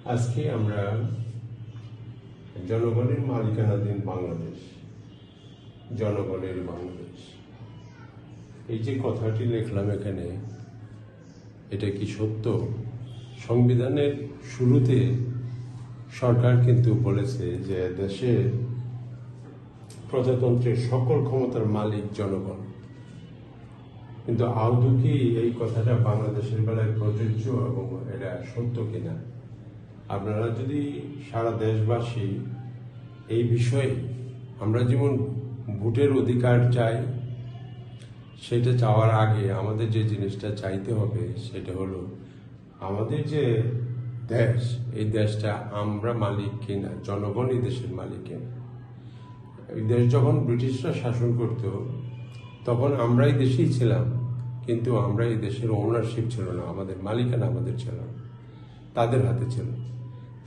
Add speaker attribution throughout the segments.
Speaker 1: আজকে আমরা জনগণের মালিকানাধীন বাংলাদেশ, জনগণের বাংলাদেশ, এই যে কথাটি লিখলাম এখানে, এটা কি সত্য? সংবিধানের শুরুতে সরকার কিন্তু বলেছে যে দেশের প্রজাতন্ত্রের সকল ক্ষমতার মালিক জনগণ। কিন্তু আদৌ কি এই কথাটা বাংলাদেশের বেলায় প্রযোজ্য এবং এটা সত্য কিনা? আপনারা যদি সারা দেশবাসী এই বিষয়ে, আমরা যেমন ভোটের অধিকার চাই, সেটা চাওয়ার আগে আমাদের যে জিনিসটা চাইতে হবে সেটা হলো আমাদের যে দেশ, এই দেশটা আমরা মালিক কিনা, জনগণ এই দেশের মালিক কিনা। এই দেশ যখন ব্রিটিশরা শাসন করত তখন আমরা এই দেশেই ছিলাম, কিন্তু আমরা এই দেশের ওনারশিপ ছিল না, আমাদের মালিকানা আমাদের ছিল না, তাদের হাতে ছিল।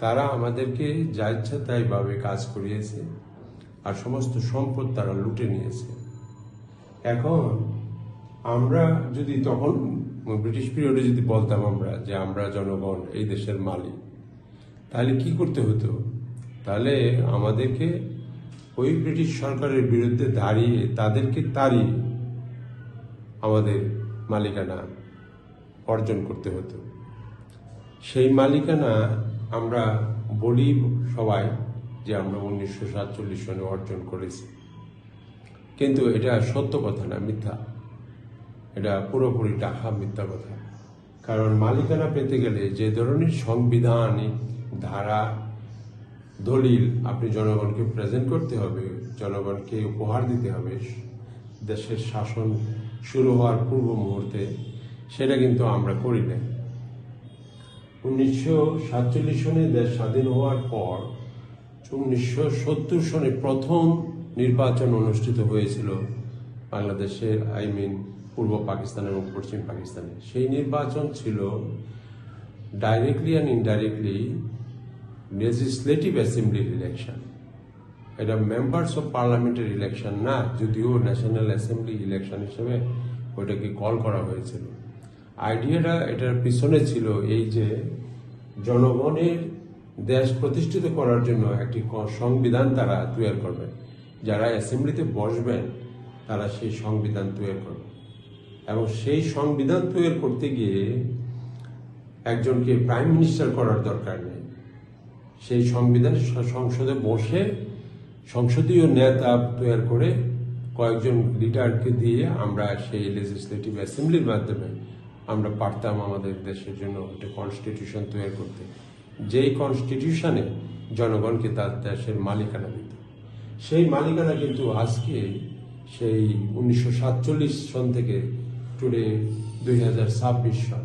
Speaker 1: তারা আমাদেরকে যা ইচ্ছা তাই ভাবে কাজ করিয়েছে আর সমস্ত সম্পদ তারা লুটে নিয়েছে। এখন আমরা যদি তখন ব্রিটিশ পিরিয়ডে যদি বলতাম আমরা যে আমরা জনগণ এই দেশের মালিক, তাহলে কি করতে হতো? তাহলে আমাদেরকে ওই ব্রিটিশ সরকারের বিরুদ্ধে দাঁড়িয়ে তাদেরকে তাড়িয়ে আমাদের মালিকানা অর্জন করতে হতো। সেই মালিকানা আমরা বলি সবাই যে আমরা 1947 সনে অর্জন করেছি, কিন্তু এটা সত্য কথা না, মিথ্যা। এটা পুরোপুরি টাকা মিথ্যা কথা। কারণ মালিকানা পেতে গেলে যে ধরনের সাংবিধানিক ধারা, দলিল আপনি জনগণকে প্রেজেন্ট করতে হবে, জনগণকে উপহার দিতে হবে দেশের শাসন শুরু হওয়ার পূর্ব মুহূর্তে, সেটা কিন্তু আমরা করি না। 1947 সনে দেশ স্বাধীন হওয়ার পর 1970 সনে প্রথম নির্বাচন অনুষ্ঠিত হয়েছিল বাংলাদেশের, পূর্ব পাকিস্তান এবং পশ্চিম পাকিস্তানে। সেই নির্বাচন ছিল ডাইরেক্টলি অ্যান্ড ইনডাইরেক্টলি লেজিসলেটিভ অ্যাসেম্বলির ইলেকশন। এটা মেম্বার্স অফ পার্লামেন্টের ইলেকশন না, যদিও ন্যাশনাল অ্যাসেম্বলি ইলেকশন হিসেবে ওইটাকে কল করা হয়েছিল। আইডিয়াটা এটার পিছনে ছিল এই যে জনগণের দেশ প্রতিষ্ঠিত করার জন্য একটি সংবিধান তারা তৈরি করবেন, যারা অ্যাসেম্বলিতে বসবেন তারা সেই সংবিধান তৈরি করবেন। এবং সেই সংবিধান তৈরি করতে গিয়ে একজনকে প্রাইম মিনিস্টার করার দরকার নেই। সেই সংবিধান সংসদে বসে সংসদীয় নেতা তৈরি করে কয়েকজন লিডারকে দিয়ে আমরা সেই লেজিসলেটিভ অ্যাসেম্বলির মাধ্যমে আমরা পারতাম আমাদের দেশের জন্য একটা কনস্টিটিউশন তৈরি করতে, যেই কনস্টিটিউশনে জনগণকে তার দেশের মালিকানা দিত। সেই মালিকানা কিন্তু আজকে সেই 1947 সন থেকে টুডে 2026 সন,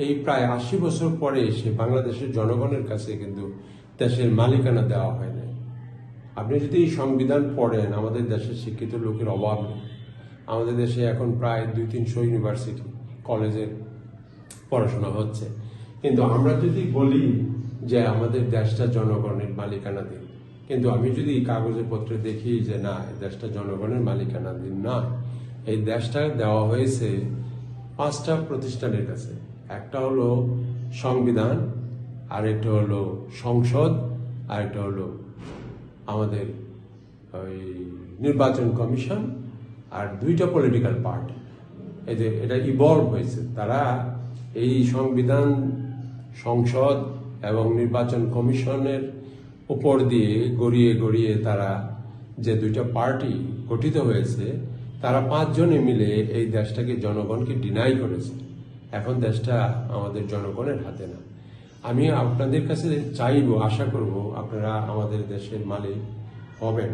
Speaker 1: এই প্রায় 80 বছর পরে এসে বাংলাদেশের জনগণের কাছে কিন্তু দেশের মালিকানা দেওয়া হয় না। আপনি যদি এই সংবিধান পড়েন, আমাদের দেশের শিক্ষিত লোকের অভাব নেই। আমাদের দেশে এখন প্রায় 200-300 ইউনিভার্সিটি, কলেজের পড়াশোনা হচ্ছে, কিন্তু আমরা যদি বলি যে আমাদের দেশটা জনগণের মালিকানাধীন, কিন্তু আমি যদি কাগজে পত্রে দেখি যে না, এই দেশটা জনগণের মালিকানাধীন না, এই দেশটা দেওয়া হয়েছে 5টা প্রতিষ্ঠানের কাছে। একটা হলো সংবিধান, আরেকটা হলো সংসদ, আরেকটা হলো আমাদের ওই নির্বাচন কমিশন, আর 2টা পলিটিক্যাল পার্টি। এই যে এটা ইভলভ হয়েছে, তারা এই সংবিধান, সংসদ এবং নির্বাচন কমিশনের উপর দিয়ে গড়িয়ে গড়িয়ে তারা যে 2টা পার্টি গঠিত হয়েছে, তারা 5 জনে মিলে এই দেশটাকে জনগণকে ডিনাই করেছে। এখন দেশটা আমাদের জনগণের হাতে না। আমি আপনাদের কাছে চাইব, আশা করব আপনারা আমাদের দেশের মালিক হবেন,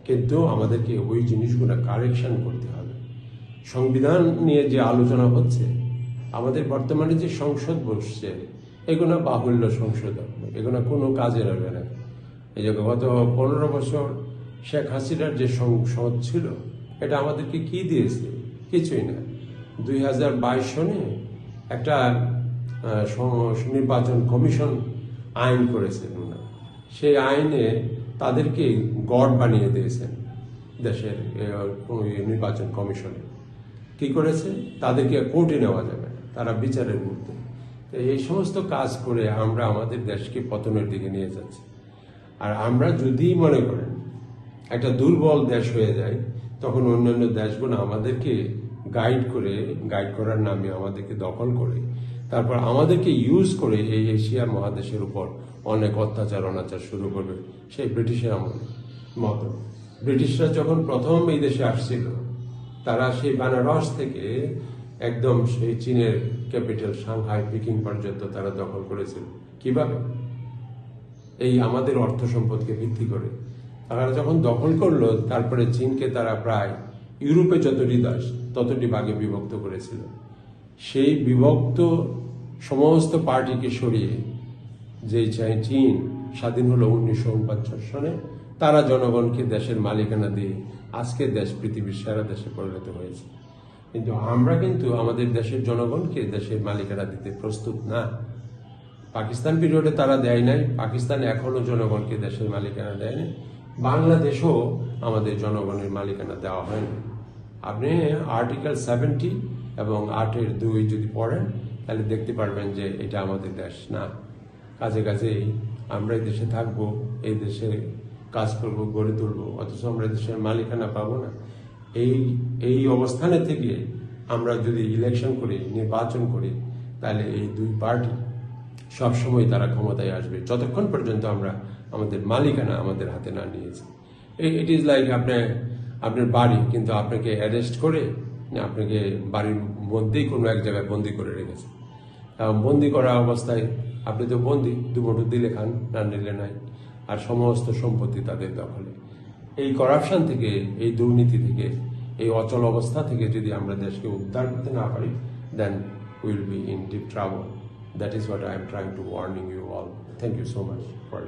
Speaker 1: কিন্তু আমাদেরকে ওই জিনিসগুলো কারেকশন করতে হবে। সংবিধান নিয়ে যে আলোচনা হচ্ছে, আমাদের বর্তমানে যে সংসদ বসছে, এগুলো বাহুল্য সংসদ, এগুলো কোনো কাজে লাগবে না। এই যে গত 15 বছর শেখ হাসিনার যে সংসদ ছিল, এটা আমাদেরকে কি দিয়েছে? কিছুই না। 2022 সনে একটা নির্বাচন কমিশন আইন করেছেন, সেই আইনে তাদেরকে গড বানিয়ে দিয়েছেন দেশের নির্বাচন কমিশনে। কি করেছে? তাদেরকে কোর্টে নেওয়া যাবে না, তারা বিচারের মধ্যে। তো এই সমস্ত কাজ করে আমরা আমাদের দেশকে পতনের দিকে নিয়ে যাচ্ছি। আর আমরা যদি মনে করেন একটা দুর্বল দেশ হয়ে যায়, তখন অন্যান্য দেশগুলো আমাদেরকে গাইড করার নামে আমাদেরকে দখল করে, তারপর আমাদেরকে ইউজ করে এই এশিয়া মহাদেশের উপর অনেক অত্যাচার অনাচার শুরু করবে। সেই ব্রিটিশের আমলের মতো ব্রিটিশরা যখন প্রথম এই দেশে আসছিল, তারা সেই বানারস থেকে একদম সেই চীনের ক্যাপিটাল সাংহাই পিকিং পর্যন্ত তারা দখল করেছিল। কিভাবে? এই আমাদের অর্থ সম্পদকে ভিত্তি করে তারা যখন দখল করলো, তারপরে চীনকে তারা প্রায় ইউরোপে যতটি দেশ ততটি ভাগে বিভক্ত করেছিল। সেই বিভক্ত সমস্ত পার্টিকে সরিয়ে যে চীন স্বাধীন হলো 1949 সনে, তারা জনগণকে দেশের মালিকানা দিয়ে আজকে দেশ পৃথিবীর সেরা দেশে পরিণত হয়েছে। কিন্তু আমরা কিন্তু আমাদের দেশের জনগণকে দেশের মালিকানা দিতে প্রস্তুত না। পাকিস্তান পিরিয়ডে তারা দেয় নাই, পাকিস্তান এখনো জনগণকে দেশের মালিকানা দেয়নি, বাংলাদেশও আমাদের জনগণের মালিকানা দেওয়া হয়নি। আপনি আর্টিকেল 70 এবং 8-2 যদি পড়েন, তাহলে দেখতে পারবেন যে এটা আমাদের দেশ না। কাজেই আমরা এই দেশে থাকবো, এই দেশে কাজ করব, গড়ে তুলবো, অথচ আমরা দেশের মালিকানা পাবো না। এই অবস্থানে থেকে আমরা যদি ইলেকশন করি, নির্বাচন করি, তাহলে এই দুই পার্টি সবসময় তারা ক্ষমতায় আসবে, যতক্ষণ পর্যন্ত আমরা আমাদের মালিকানা আমাদের হাতে না নিয়েছি। ইট ইজ লাইক আপনার বাড়ি, কিন্তু আপনাকে অ্যারেস্ট করে আপনাকে বাড়ির মধ্যেই কোনো এক জায়গায় বন্দি করে রেখেছে। বন্দি করা অবস্থায় আপনি তো বন্দি, দুমুঠো দিলে খান, না নিলে নাই, আর সমস্ত সম্পত্তি তাদের দখলে। এই করাপশন থেকে, এই দুর্নীতি থেকে, এই অচল অবস্থা থেকে যদি আমরা দেশকে উদ্ধার করতে না পারি, then will be in deep trouble. That is what I am trying to warning you all. Thank you so much for